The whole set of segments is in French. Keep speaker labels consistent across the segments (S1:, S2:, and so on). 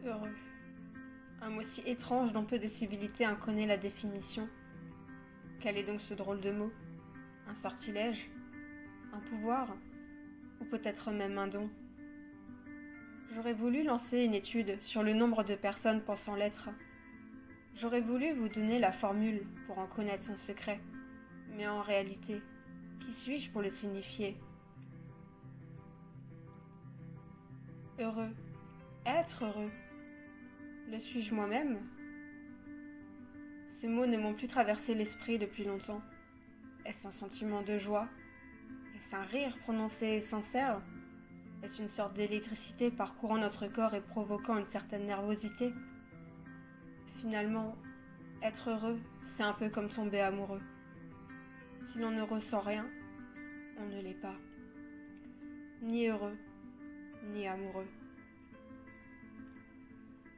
S1: Heureux. Un mot si étrange dont peu de civilité en connaît la définition. Quel est donc ce drôle de mot? Un sortilège? Un pouvoir? Ou peut-être même un don? J'aurais voulu lancer une étude sur le nombre de personnes pensant l'être. J'aurais voulu vous donner la formule pour en connaître son secret. Mais en réalité, qui suis-je pour le signifier? Heureux. Être heureux. Le suis-je moi-même? Ces mots ne m'ont plus traversé l'esprit depuis longtemps. Est-ce un sentiment de joie? Est-ce un rire prononcé et sincère? Est-ce une sorte d'électricité parcourant notre corps et provoquant une certaine nervosité? Finalement, être heureux, c'est un peu comme tomber amoureux. Si l'on ne ressent rien, on ne l'est pas. Ni heureux, ni amoureux.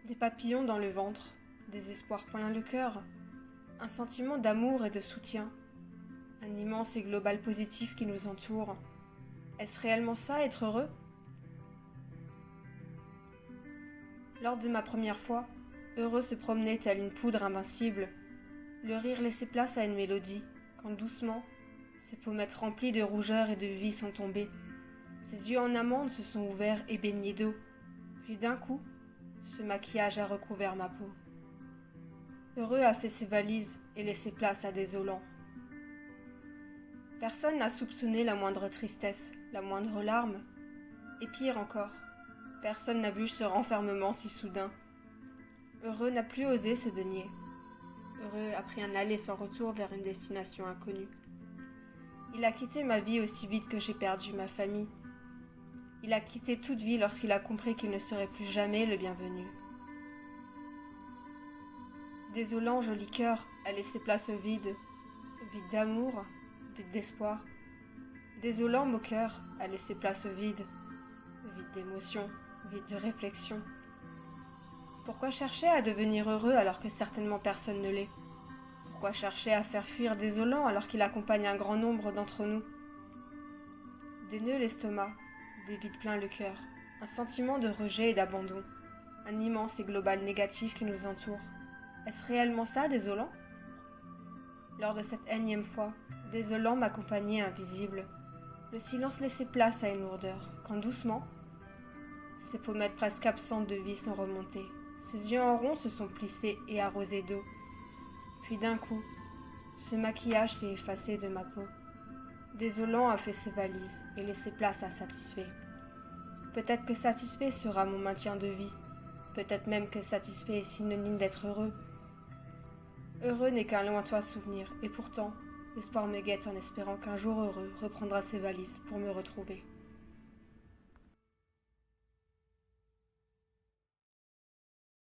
S1: Des papillons dans le ventre, des espoirs plein le cœur, un sentiment d'amour et de soutien, un immense et global positif qui nous entoure. Est-ce réellement ça, être heureux? Lors de ma première fois, heureux se promenait tel une poudre invincible. Le rire laissait place à une mélodie, quand doucement, ses pommettes remplies de rougeur et de vie sont tombées. Ses yeux en amande se sont ouverts et baignés d'eau. Puis d'un coup, ce maquillage a recouvert ma peau. Heureux a fait ses valises et laissé place à Désolant. Personne n'a soupçonné la moindre tristesse, la moindre larme. Et pire encore, personne n'a vu ce renfermement si soudain. Heureux n'a plus osé se dénier. Heureux a pris un aller sans retour vers une destination inconnue. Il a quitté ma vie aussi vite que j'ai perdu ma famille. Il a quitté toute vie lorsqu'il a compris qu'il ne serait plus jamais le bienvenu. Désolant joli cœur a laissé place au vide, vide d'amour, vide d'espoir. Désolant moqueur a laissé place au vide, vide d'émotion, vide de réflexion. Pourquoi chercher à devenir heureux alors que certainement personne ne l'est? Pourquoi chercher à faire fuir Désolant alors qu'il accompagne un grand nombre d'entre nous? Des nœuds l'estomac, des vides plein le cœur, un sentiment de rejet et d'abandon, un immense et global négatif qui nous entoure. Est-ce réellement ça, Désolant? Lors de cette énième fois, Désolant m'accompagnait invisible. Le silence laissait place à une lourdeur, quand doucement, ses pommettes presque absentes de vie sont remontées. Ses yeux en rond se sont plissés et arrosés d'eau. Puis d'un coup, ce maquillage s'est effacé de ma peau. Désolant a fait ses valises et laissé place à Satisfait. Peut-être que Satisfait sera mon maintien de vie. Peut-être même que Satisfait est synonyme d'être heureux. Heureux n'est qu'un lointain souvenir, et pourtant, l'espoir me guette en espérant qu'un jour heureux reprendra ses valises pour me retrouver.